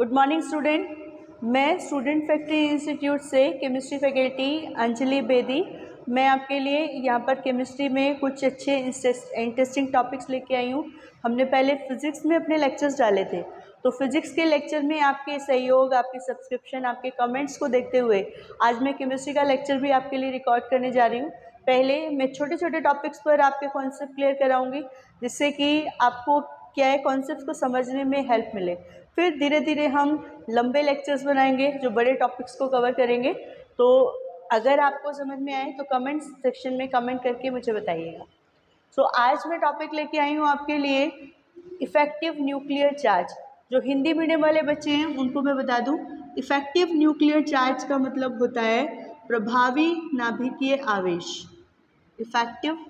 Good morning student. मैं student factory institute से chemistry faculty Anjali Bedi. मैं आपके लिए यहाँ पर केमिस्ट्री में कुछ अच्छे इंटरेस्टिंग टॉपिक्स लेके आई हूँ। हमने पहले फिज़िक्स में अपने लेक्चर्स डाले थे, तो फिज़िक्स के लेक्चर में आपके सहयोग, आपके सब्सक्रिप्शन, आपके कमेंट्स को देखते हुए आज मैं केमिस्ट्री का लेक्चर भी आपके लिए रिकॉर्ड करने जा रही हूँ। पहले मैं छोटे छोटे टॉपिक्स पर आपके कॉन्सेप्ट क्लियर कराऊँगी, जिससे कि आपको क्या है कॉन्सेप्ट को समझने में हेल्प मिले। फिर धीरे धीरे हम लंबे लेक्चर्स बनाएंगे जो बड़े टॉपिक्स को कवर करेंगे। तो अगर आपको समझ में आए तो कमेंट सेक्शन में कमेंट करके मुझे बताइएगा। सो आज मैं टॉपिक लेके आई हूँ आपके लिए इफ़ेक्टिव न्यूक्लियर चार्ज। जो हिंदी मीडियम वाले बच्चे हैं उनको मैं बता दूँ, इफ़ेक्टिव न्यूक्लियर चार्ज का मतलब होता है प्रभावी नाभिकीय आवेश। इफ़ेक्टिव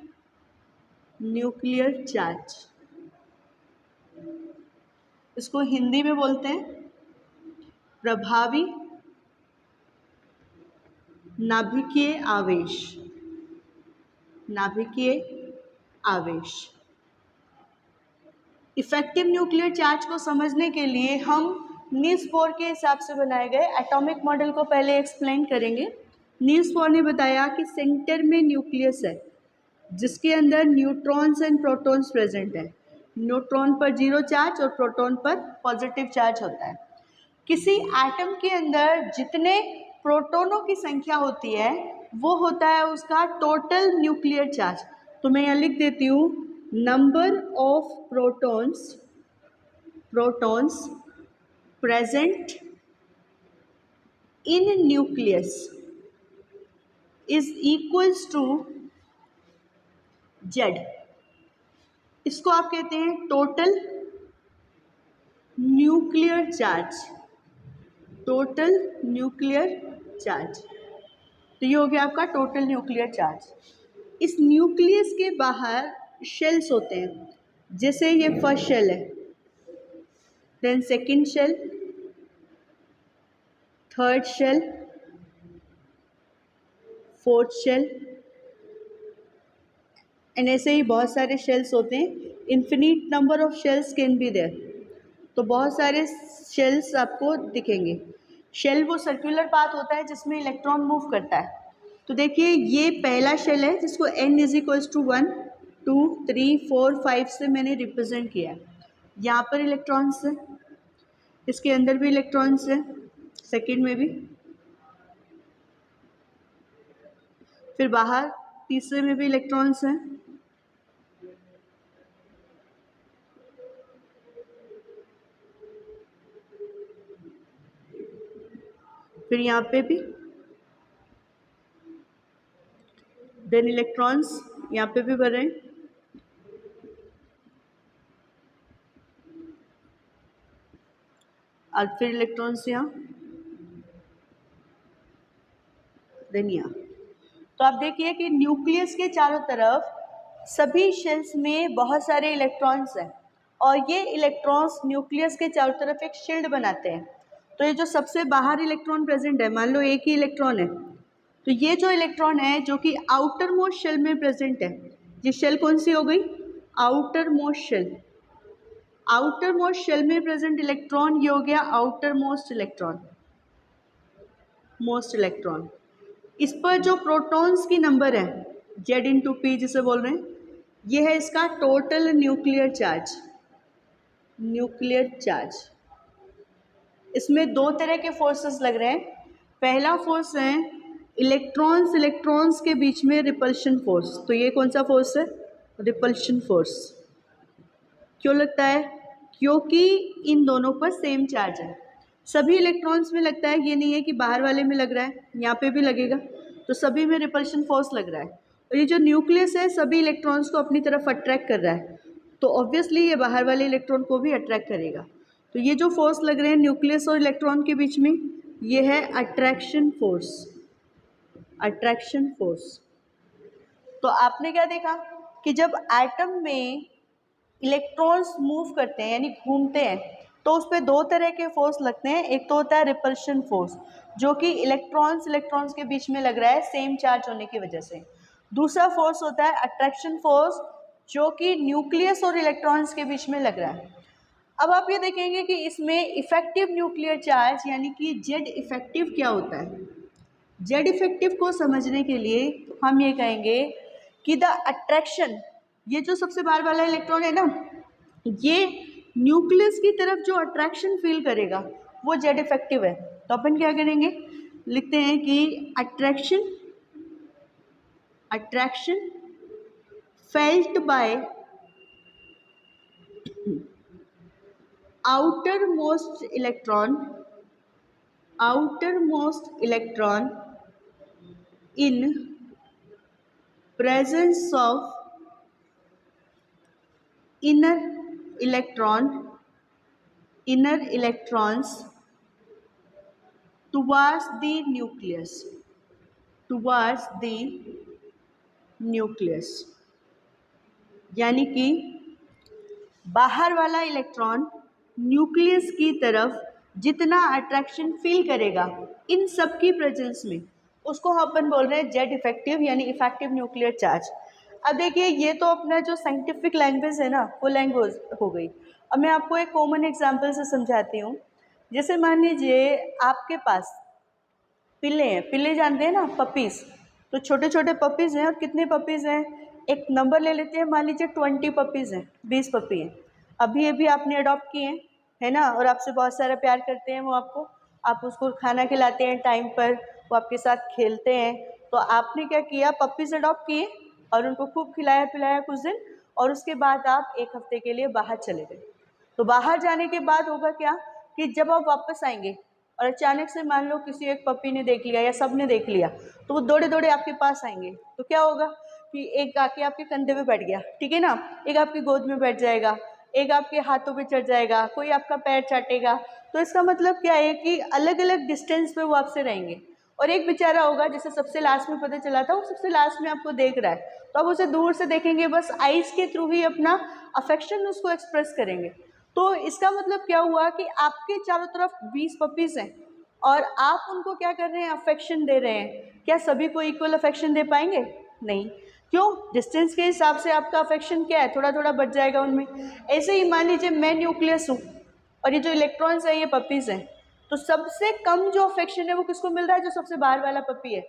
न्यूक्लियर चार्ज, इसको हिंदी में बोलते हैं प्रभावी नाभिकीय आवेश। नाभिकीय आवेश। इफेक्टिव न्यूक्लियर चार्ज को समझने के लिए हम नील्स बोर के हिसाब से बनाए गए एटॉमिक मॉडल को पहले एक्सप्लेन करेंगे। नील्स बोर ने बताया कि सेंटर में न्यूक्लियस है जिसके अंदर न्यूट्रॉन्स एंड प्रोटॉन्स प्रेजेंट है। न्यूट्रॉन पर 0 चार्ज और प्रोटॉन पर पॉजिटिव चार्ज होता है। किसी एटम के अंदर जितने प्रोटॉनों की संख्या होती है वो होता है उसका टोटल न्यूक्लियर चार्ज। तो मैं यहाँ लिख देती हूँ, number of protons present in nucleus is equals to Z। इसको आप कहते हैं total nuclear charge. Total nuclear charge, तो ये हो गया आपका टोटल न्यूक्लियर चार्ज। इस न्यूक्लियस के बाहर शेल्स होते हैं, जैसे ये फर्स्ट शेल है, then second shell, third shell, fourth shell, and ऐसे ही बहुत सारे शेल्स होते हैं। Infinite number of shells can be there. तो बहुत सारे शेल्स आपको दिखेंगे। शेल वो सर्कुलर पाथ होता है जिसमें इलेक्ट्रॉन मूव करता है। तो देखिए ये पहला शेल है जिसको n इज इक्वल्स टू 1 2 3 4 5 से मैंने रिप्रेजेंट किया है। यहाँ पर इलेक्ट्रॉन्स है, इसके अंदर भी इलेक्ट्रॉन्स है, सेकेंड में भी, फिर बाहर तीसरे में भी इलेक्ट्रॉन्स हैं, फिर यहाँ पे भी, देन इलेक्ट्रॉन्स यहाँ पे भी भर रहे हैं, और फिर इलेक्ट्रॉन्स यहाँ, देन यहाँ। तो आप देखिए कि न्यूक्लियस के चारों तरफ सभी शेल्स में बहुत सारे इलेक्ट्रॉन्स हैं और ये इलेक्ट्रॉन्स न्यूक्लियस के चारों तरफ एक शील्ड बनाते हैं। तो ये जो सबसे बाहर इलेक्ट्रॉन प्रेजेंट है, मान लो एक ही इलेक्ट्रॉन है, तो ये जो इलेक्ट्रॉन है जो कि आउटर मोस्ट शेल में प्रेजेंट है, ये शेल कौन सी हो गई? Outermost shell. Outermost shell में प्रेजेंट इलेक्ट्रॉन ये हो गया outermost electron, most electron. इस पर जो प्रोटॉन्स की नंबर है Z/P जिसे बोल रहे हैं, ये है इसका total nuclear charge. Nuclear charge, इसमें दो तरह के फोर्सेस लग रहे हैं। पहला फोर्स है इलेक्ट्रॉन्स के बीच में रिपल्शन फोर्स। तो ये कौन सा फोर्स है? Repulsion force. क्यों लगता है? क्योंकि इन दोनों पर सेम चार्ज है। सभी इलेक्ट्रॉन्स में लगता है, ये नहीं है कि बाहर वाले में लग रहा है, यहाँ पे भी लगेगा, तो सभी में रिपल्शन फोर्स लग रहा है। और ये जो न्यूक्लियस है सभी इलेक्ट्रॉन्स को अपनी तरफ अट्रैक्ट कर रहा है, तो ऑब्वियसली ये बाहर वाले इलेक्ट्रॉन को भी अट्रैक्ट करेगा। तो ये जो फोर्स लग रहे हैं न्यूक्लियस और इलेक्ट्रॉन के बीच में, ये है अट्रैक्शन फोर्स। Attraction force. तो आपने क्या देखा कि जब एटम में इलेक्ट्रॉन्स मूव करते हैं यानी घूमते हैं, तो उस पर दो तरह के फोर्स लगते हैं। एक तो होता है रिपल्शन फोर्स, जो कि इलेक्ट्रॉन्स के बीच में लग रहा है सेम चार्ज होने की वजह से। दूसरा फोर्स होता है अट्रैक्शन फोर्स, जो कि न्यूक्लियस और इलेक्ट्रॉन्स के बीच में लग रहा है। अब आप ये देखेंगे कि इसमें इफेक्टिव न्यूक्लियर चार्ज यानी कि जेड इफेक्टिव क्या होता है। जेड इफेक्टिव को समझने के लिए हम ये कहेंगे कि द अट्रैक्शन, ये जो सबसे बाहर वाला इलेक्ट्रॉन है ना, ये न्यूक्लियस की तरफ जो अट्रैक्शन फील करेगा वो जेड इफेक्टिव है। तो अपन क्या करेंगे, लिखते हैं कि attraction felt by outermost electron in presence of inner electrons towards the nucleus, यानी कि बाहर वाला इलेक्ट्रॉन न्यूक्लियस की तरफ जितना अट्रैक्शन फील करेगा इन सब की प्रेजेंस में, उसको अपन बोल रहे हैं जेड इफेक्टिव यानी इफेक्टिव न्यूक्लियर चार्ज। अब देखिए ये तो अपना जो साइंटिफिक लैंग्वेज है ना वो लैंग्वेज हो गई। अब मैं आपको एक कॉमन एग्जांपल से समझाती हूँ। जैसे मान लीजिए आपके पास पिल्ले हैं, पिल्ले जानते हैं ना, पपीज़। तो छोटे छोटे पपीज़ हैं, और कितने पपीज़ हैं, एक नंबर ले लेते हैं, मान लीजिए 20 पपीज़ हैं, 20 पपी हैं। अभी अभी आपने अडॉप्ट किए हैं, है ना, और आपसे बहुत सारा प्यार करते हैं वो आपको, आप उसको खाना खिलाते हैं टाइम पर, वो आपके साथ खेलते हैं। तो आपने क्या किया, पपीज़ अडॉप्ट किए और उनको खूब खिलाया पिलाया कुछ दिन, और उसके बाद आप 1 हफ्ते के लिए बाहर चले गए। तो बाहर जाने के बाद होगा क्या कि जब आप वापस आएंगे और अचानक से मान लो किसी एक पपी ने देख लिया या सब ने देख लिया, तो वो दौड़े दौड़े आपके पास आएंगे। तो क्या होगा कि एक आके आपके कंधे पे बैठ गया, ठीक है ना, एक आपकी गोद में बैठ जाएगा, एक आपके हाथों पे चढ़ जाएगा, कोई आपका पैर चाटेगा। तो इसका मतलब क्या है कि अलग अलग डिस्टेंस पे वो आपसे रहेंगे। और एक बेचारा होगा जिसे सबसे लास्ट में पता चला था, वो सबसे लास्ट में आपको देख रहा है, तो आप उसे दूर से देखेंगे, बस आइज के थ्रू ही अपना अफेक्शन उसको एक्सप्रेस करेंगे। तो इसका मतलब क्या हुआ कि आपके चारों तरफ 20 पपीज़ हैं और आप उनको क्या कर रहे हैं, अफेक्शन दे रहे हैं। क्या सभी को इक्वल अफेक्शन दे पाएंगे? नहीं। क्यों? डिस्टेंस के हिसाब से आपका अफेक्शन क्या है, थोड़ा थोड़ा बढ़ जाएगा उनमें। ऐसे ही मान लीजिए मैं न्यूक्लियस हूँ और ये जो इलेक्ट्रॉन्स हैं ये पपीज़ हैं, तो सबसे कम जो अफेक्शन है वो किसको मिल रहा है, जो सबसे बाहर वाला पपी है।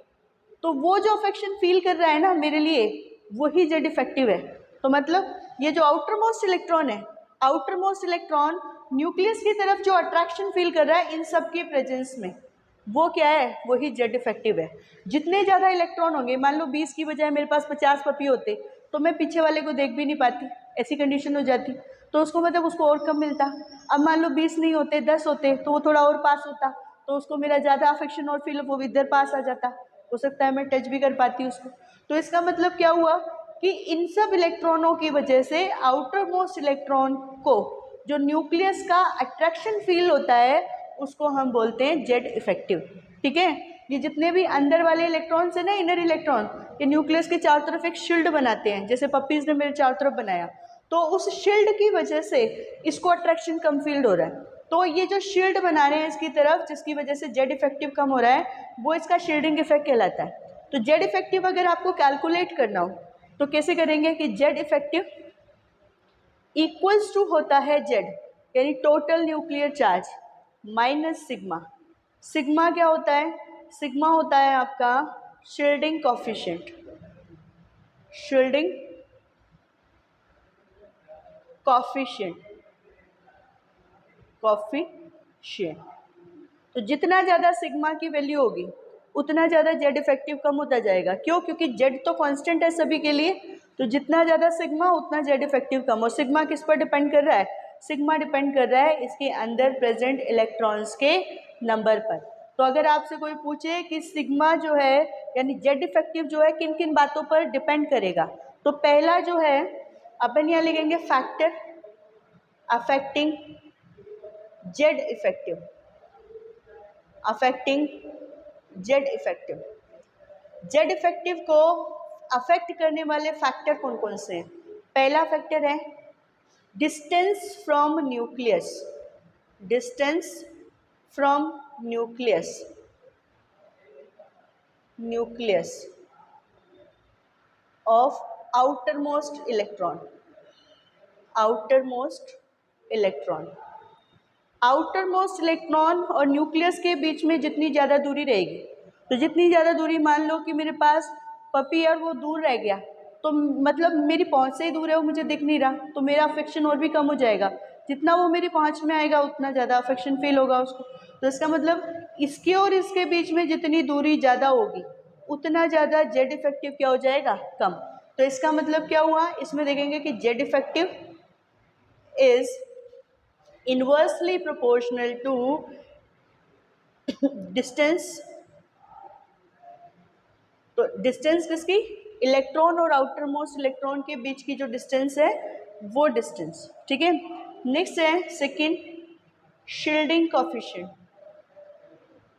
तो वो जो अफेक्शन फील कर रहा है ना मेरे लिए, वही जेड इफेक्टिव है। तो मतलब ये जो आउटर मोस्ट इलेक्ट्रॉन है, आउटर मोस्ट इलेक्ट्रॉन न्यूक्लियस की तरफ जो अट्रैक्शन फील कर रहा है इन सब के प्रेजेंस में, वो क्या है, वही जेड इफेक्टिव है। जितने ज़्यादा इलेक्ट्रॉन होंगे, मान लो 20 की बजाय मेरे पास 50 पपी होते, तो मैं पीछे वाले को देख भी नहीं पाती, ऐसी कंडीशन हो जाती। तो उसको मतलब उसको और कम मिलता। अब मान लो 20 नहीं होते, 10 होते, तो वो थोड़ा और पास होता, तो उसको मेरा ज़्यादा अफेक्शन और फील, वो इधर पास आ जाता, हो सकता है मैं टच भी कर पाती उसको। तो इसका मतलब क्या हुआ कि इन सब इलेक्ट्रॉनों की वजह से आउटर मोस्ट इलेक्ट्रॉन को जो न्यूक्लियस का अट्रैक्शन फील होता है उसको हम बोलते हैं जेड इफेक्टिव। ठीक है, ये जितने भी अंदर वाले इलेक्ट्रॉन्स है ना, इनर इलेक्ट्रॉन, ये न्यूक्लियस के चारों तरफ एक शील्ड बनाते हैं, जैसे पपीज ने मेरे चारों तरफ बनाया। तो उस शील्ड की वजह से इसको अट्रैक्शन कम फील्ड हो रहा है। तो ये जो शील्ड बना रहे हैं इसकी तरफ, जिसकी वजह से जेड इफेक्टिव कम हो रहा है, वो इसका शील्डिंग इफेक्ट कहलाता है। तो जेड इफेक्टिव अगर आपको कैलकुलेट करना हो तो कैसे करेंगे कि जेड इफेक्टिव इक्वल्स टू होता है जेड यानी total nuclear charge minus sigma. Sigma क्या होता है? सिग्मा होता है आपका शील्डिंग कॉफिशिएंट। शील्डिंग कॉफिशिएंट तो जितना ज़्यादा सिग्मा की वैल्यू होगी उतना ज़्यादा जेड इफेक्टिव कम होता जाएगा। क्यों? क्योंकि जेड तो कांस्टेंट है सभी के लिए, तो जितना ज़्यादा सिग्मा उतना जेड इफेक्टिव कम। और सिग्मा किस पर डिपेंड कर रहा है? सिग्मा डिपेंड कर रहा है इसके अंदर प्रेजेंट इलेक्ट्रॉन्स के नंबर पर। तो अगर आपसे कोई पूछे कि सिग्मा जो है यानी जेड इफेक्टिव जो है किन किन बातों पर डिपेंड करेगा, तो पहला जो है अपन यहाँ लिखेंगे factor affecting Z effective, affecting Z effective. Z effective को अफेक्ट करने वाले फैक्टर कौन कौन से हैं? पहला फैक्टर है distance from nucleus, distance from nucleus, nucleus of outer most electron, outer most electron. Outer most electron और न्यूक्लियस के बीच में जितनी ज़्यादा दूरी रहेगी, तो जितनी ज़्यादा दूरी, मान लो कि मेरे पास पपी और वो दूर रह गया, तो मतलब मेरी पहुंच से ही दूर है, वो मुझे दिख नहीं रहा, तो मेरा अफेक्शन और भी कम हो जाएगा। जितना वो मेरी पहुंच में आएगा उतना ज़्यादा अफेक्शन फील होगा उसको। तो इसका मतलब इसके और इसके बीच में जितनी दूरी ज़्यादा होगी उतना ज़्यादा जेड इफेक्टिव क्या हो जाएगा, कम। तो इसका मतलब क्या हुआ, इसमें देखेंगे कि Z effective is inversely proportional to distance. तो डिस्टेंस किसकी, इलेक्ट्रॉन और आउटर मोस्ट इलेक्ट्रॉन के बीच की जो डिस्टेंस है वो डिस्टेंस, ठीक है। नेक्स्ट है second, shielding coefficient.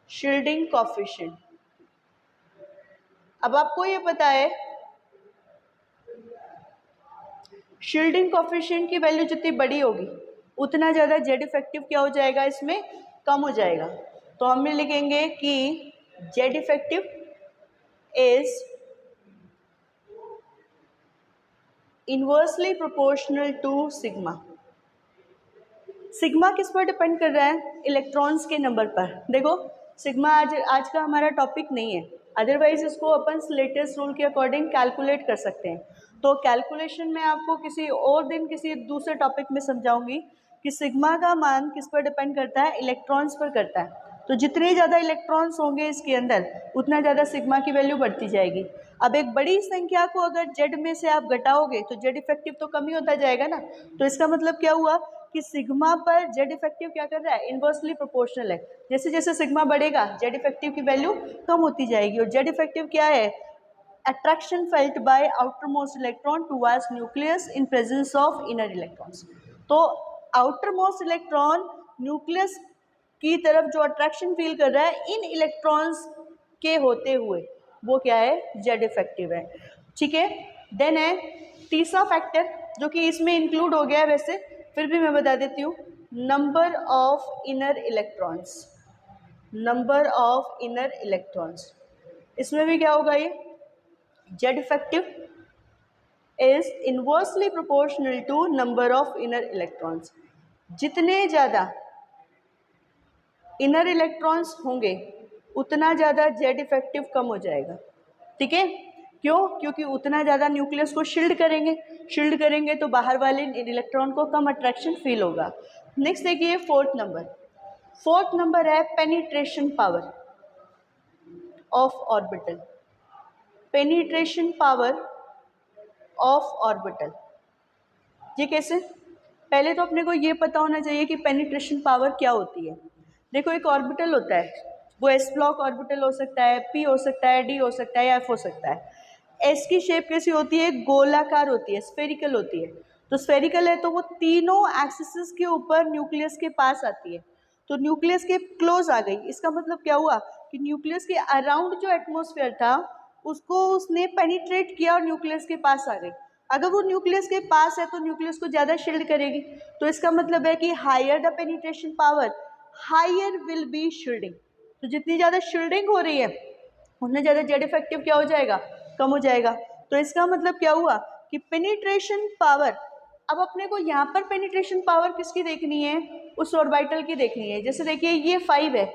Shielding coefficient, अब आपको ये पता है शील्डिंग कोफिशिएंट की वैल्यू जितनी बड़ी होगी उतना ज़्यादा जेड इफेक्टिव क्या हो जाएगा, इसमें कम हो जाएगा। तो हम लिखेंगे कि Z effective is inversely proportional to sigma. Sigma किस पर डिपेंड कर रहा है, इलेक्ट्रॉन्स के नंबर पर। देखो सिग्मा आज का हमारा टॉपिक नहीं है, अदरवाइज इसको अपन स्लेटर्स रूल के अकॉर्डिंग कैलकुलेट कर सकते हैं। तो कैलकुलेशन में आपको किसी और दिन किसी दूसरे टॉपिक में समझाऊंगी कि सिग्मा का मान किस पर डिपेंड करता है, इलेक्ट्रॉन्स पर करता है। तो जितने ज़्यादा इलेक्ट्रॉन्स होंगे इसके अंदर उतना ज़्यादा सिग्मा की वैल्यू बढ़ती जाएगी। अब एक बड़ी संख्या को अगर जेड में से आप घटाओगे तो जेड इफेक्टिव तो कम ही होता जाएगा ना। तो इसका मतलब क्या हुआ कि सिग्मा पर जेड इफेक्टिव क्या कर रहा है, इनवर्सली प्रोपोर्शनल है। जैसे जैसे सिग्मा बढ़ेगा जेड इफेक्टिव की वैल्यू कम होती जाएगी। और जेड इफेक्टिव क्या है, attraction felt by outer most electron towards nucleus in presence of inner electrons. तो आउटर मोस्ट इलेक्ट्रॉन न्यूक्लियस की तरफ जो अट्रैक्शन फील कर रहा है इन इलेक्ट्रॉन्स के होते हुए, वो क्या है, जेड इफेक्टिव है, ठीक है। देन है तीसरा फैक्टर जो कि इसमें इंक्लूड हो गया है, वैसे फिर भी मैं बता देती हूँ, number of inner electrons. Number of inner electrons, इसमें भी क्या होगा, ये Z effective is inversely proportional to number of inner electrons. जितने ज़्यादा इनर इलेक्ट्रॉन्स होंगे उतना ज़्यादा जेड इफेक्टिव कम हो जाएगा, ठीक है। क्यों, क्योंकि उतना ज़्यादा न्यूक्लियस को शील्ड करेंगे तो बाहर वाले इलेक्ट्रॉन को कम अट्रैक्शन फील होगा। नेक्स्ट देखिए फोर्थ नंबर है penetration power of orbital. Penetration power of orbital, ये कैसे, पहले तो अपने को ये पता होना चाहिए कि पेनिट्रेशन पावर क्या होती है। देखो एक ऑर्बिटल होता है, वो एस ब्लॉक ऑर्बिटल हो सकता है, पी हो सकता है, डी हो सकता है या एफ हो सकता है। एस की शेप कैसी होती है, गोलाकार होती है, स्फेरिकल होती है। तो स्फेरिकल है तो वो तीनों एक्सिस के ऊपर न्यूक्लियस के पास आती है, तो न्यूक्लियस के क्लोज आ गई। इसका मतलब क्या हुआ कि न्यूक्लियस के अराउंड जो एटमॉस्फेयर था उसको उसने पेनिट्रेट किया और न्यूक्लियस के पास आ गई। अगर वो न्यूक्लियस के पास है तो न्यूक्लियस को ज़्यादा शील्ड करेगी। तो इसका मतलब है कि higher the penetration power higher will be shielding. तो जितनी ज़्यादा शील्डिंग हो रही है उतना ज़्यादा जेड इफेक्टिव क्या हो जाएगा, कम हो जाएगा। तो इसका मतलब क्या हुआ कि पेनिट्रेशन पावर, अब अपने को यहाँ पर पेनिट्रेशन पावर किसकी देखनी है, उस ऑर्बिटल की देखनी है। जैसे देखिए ये 5 है,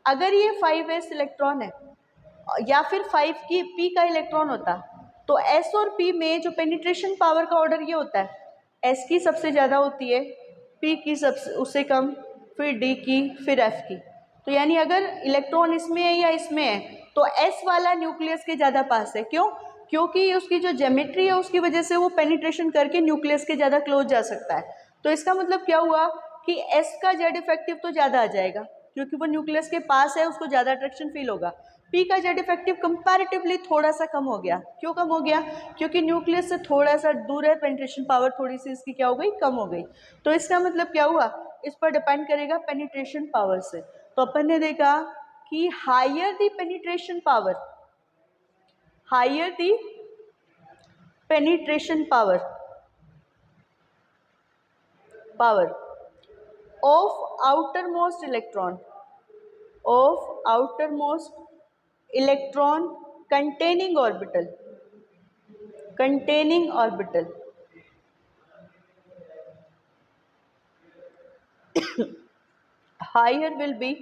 अगर ये 5s इलेक्ट्रॉन है या फिर 5 की p का इलेक्ट्रॉन होता तो s और p में जो पेनिट्रेशन पावर का ऑर्डर ये होता है, s की सबसे ज़्यादा होती है, p की सबसे उससे कम, फिर d की, फिर f की। तो यानी अगर इलेक्ट्रॉन इसमें है या इसमें है तो s वाला न्यूक्लियस के ज़्यादा पास है। क्यों, क्योंकि उसकी जो ज्योमेट्री है उसकी वजह से वो पेनिट्रेशन करके न्यूक्लियस के ज़्यादा क्लोज जा सकता है। तो इसका मतलब क्या हुआ कि s का जेड इफेक्टिव तो ज़्यादा आ जाएगा क्योंकि वो न्यूक्लियस के पास है, उसको ज़्यादा अट्रैक्शन फील होगा। p का जेड इफेक्टिव कंपैरेटिवली थोड़ा सा कम हो गया। क्यों कम हो गया, क्योंकि न्यूक्लियस से थोड़ा सा दूर है, पेनिट्रेशन पावर थोड़ी सी इसकी क्या हो गई, कम हो गई। तो इसका मतलब क्या हुआ, इस पर डिपेंड करेगा पेनिट्रेशन पावर से। तो अपन ने देखा कि higher the penetration power, higher the penetration power of outermost electron containing orbital higher will be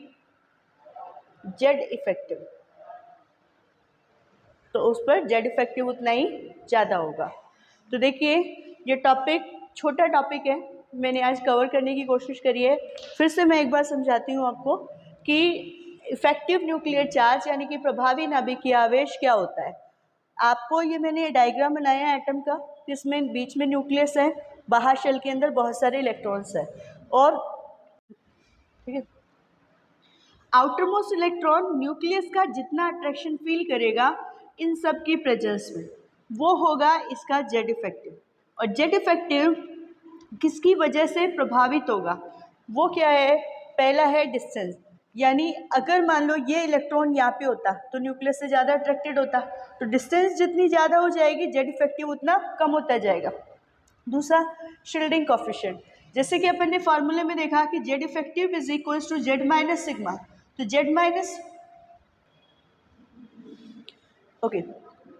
Z effective, तो उस पर जेड इफेक्टिव उतना ही ज़्यादा होगा। तो देखिए ये टॉपिक छोटा टॉपिक है, मैंने आज कवर करने की कोशिश करी है। फिर से मैं एक बार समझाती हूँ आपको कि इफेक्टिव न्यूक्लियर चार्ज यानी कि प्रभावी नाभिकीय आवेश क्या होता है। आपको ये मैंने डायग्राम बनाया है एटम का, जिसमें बीच में न्यूक्लियस है, बाहर शेल के अंदर बहुत सारे इलेक्ट्रॉन्स हैं, और ठीक है, आउटर मोस्ट इलेक्ट्रॉन न्यूक्लियस का जितना अट्रैक्शन फील करेगा इन सब की प्रेजेंस में, वो होगा इसका जेड इफेक्टिव। और जेड इफेक्टिव किसकी वजह से प्रभावित होगा, वो क्या है, पहला है डिस्टेंस, यानी अगर मान लो ये इलेक्ट्रॉन यहाँ पे होता तो न्यूक्लियस से ज़्यादा अट्रैक्टेड होता, तो डिस्टेंस जितनी ज़्यादा हो जाएगी जेड इफेक्टिव उतना कम होता जाएगा। दूसरा शील्डिंग कोफिशिएंट, जैसे कि अपन ने फार्मूले में देखा कि Z effective is equals to Z minus sigma, तो जेड माइनस ओके।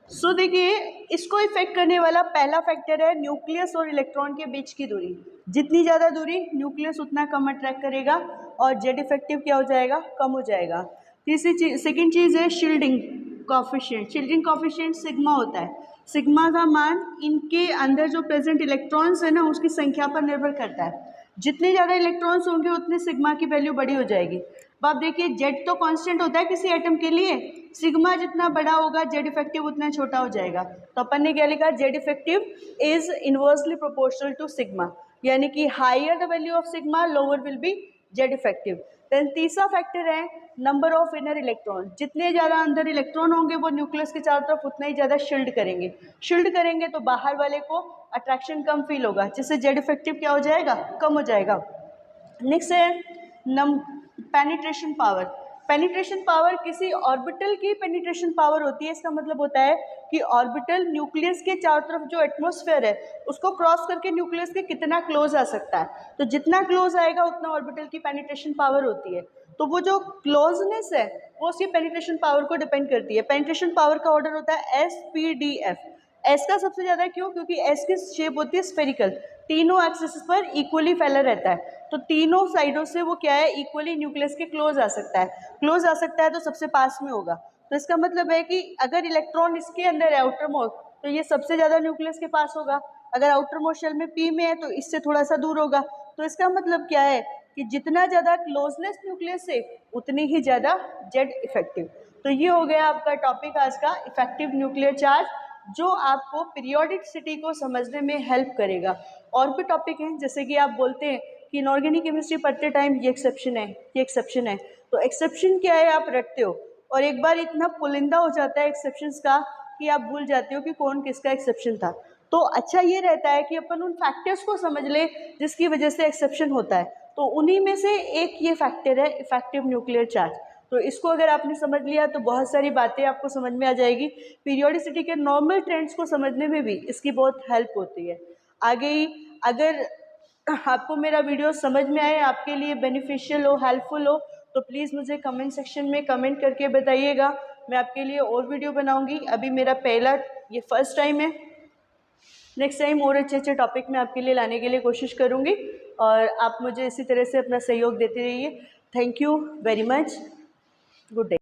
सो देखिए इसको इफेक्ट करने वाला पहला फैक्टर है न्यूक्लियस और इलेक्ट्रॉन के बीच की दूरी, जितनी ज़्यादा दूरी न्यूक्लियस उतना कम अट्रैक्ट करेगा और जेड इफेक्टिव क्या हो जाएगा, कम हो जाएगा। तीसरी चीज, सेकेंड चीज़ है shielding coefficient. Shielding coefficient sigma होता है, सिग्मा का मान इनके अंदर जो प्रेजेंट इलेक्ट्रॉन्स है ना उसकी संख्या पर निर्भर करता है, जितने ज़्यादा इलेक्ट्रॉन्स होंगे उतने सिग्मा की वैल्यू बड़ी हो जाएगी। अब आप देखिए जेड तो कांस्टेंट होता है किसी एटम के लिए, सिग्मा जितना बड़ा होगा जेड इफेक्टिव उतना छोटा हो जाएगा। तो अपन ने क्या लिखा, Z effective is inversely proportional to sigma, यानी कि higher the value of sigma lower will be Z effective. Then तीसरा फैक्टर है नंबर ऑफ इनर इलेक्ट्रॉन, जितने ज़्यादा अंदर इलेक्ट्रॉन होंगे वो न्यूक्लियस के चारों तरफ उतना ही ज़्यादा शील्ड करेंगे। शील्ड करेंगे तो बाहर वाले को अट्रैक्शन कम फील होगा, जिससे जेड इफेक्टिव क्या हो जाएगा, कम हो जाएगा। नेक्स्ट है पेनिट्रेशन पावर। पेनिट्रेशन पावर किसी ऑर्बिटल की पेनिट्रेशन पावर होती है, इसका मतलब होता है कि ऑर्बिटल न्यूक्लियस के चारों तरफ जो एटमॉस्फेयर है उसको क्रॉस करके न्यूक्लियस के कितना क्लोज आ सकता है, तो जितना क्लोज आएगा उतना ऑर्बिटल की पेनिट्रेशन पावर होती है। तो वो जो क्लोजनेस है वो उसकी पेनिट्रेशन पावर को डिपेंड करती है। पेनिट्रेशन पावर का ऑर्डर होता है SPDF। एस का सबसे ज़्यादा क्यों, क्योंकि एस की शेप होती है स्फेरिकल, तीनों एक्सिस पर इक्वली फैला रहता है, तो तीनों साइडों से वो क्या है, इक्वली न्यूक्लियस के क्लोज आ सकता है। क्लोज आ सकता है तो सबसे पास में होगा, तो इसका मतलब है कि अगर इलेक्ट्रॉन इसके अंदर है आउटर मोस्ट, तो ये सबसे ज़्यादा न्यूक्लियस के पास होगा। अगर आउटर मोस्ट शेल में पी में है तो इससे थोड़ा सा दूर होगा। तो इसका मतलब क्या है कि जितना ज़्यादा क्लोजनेस न्यूक्लियस से उतनी ही ज़्यादा जेड इफेक्टिव। तो ये हो गया आपका टॉपिक आज का, इफेक्टिव न्यूक्लियर चार्ज, जो आपको पीरियोडिसिटी को समझने में हेल्प करेगा। और भी टॉपिक हैं, जैसे कि आप बोलते हैं कि इनऑर्गेनिक केमिस्ट्री पढ़ते टाइम ये एक्सेप्शन है, ये एक्सेप्शन है, तो एक्सेप्शन क्या है आप रटते हो, और एक बार इतना पुलिंदा हो जाता है एक्सेप्शंस का कि आप भूल जाते हो कि कौन किसका एक्सेप्शन था। तो अच्छा ये रहता है कि अपन उन फैक्टर्स को समझ ले जिसकी वजह से एक्सेप्शन होता है, तो उन्हीं में से एक ये फैक्टर है इफेक्टिव न्यूक्लियर चार्ज। तो इसको अगर आपने समझ लिया तो बहुत सारी बातें आपको समझ में आ जाएगी। पीरियोडिसिटी के नॉर्मल ट्रेंड्स को समझने में भी इसकी बहुत हेल्प होती है। आगे अगर आपको मेरा वीडियो समझ में आए, आपके लिए बेनिफिशियल हो, हेल्पफुल हो, तो प्लीज़ मुझे कमेंट सेक्शन में कमेंट करके बताइएगा। मैं आपके लिए और वीडियो बनाऊंगी। अभी मेरा पहला ये फर्स्ट टाइम है, नेक्स्ट टाइम और अच्छे अच्छे टॉपिक मैं आपके लिए लाने के लिए कोशिश करूंगी, और आप मुझे इसी तरह से अपना सहयोग देते रहिए। Thank you very much, good day.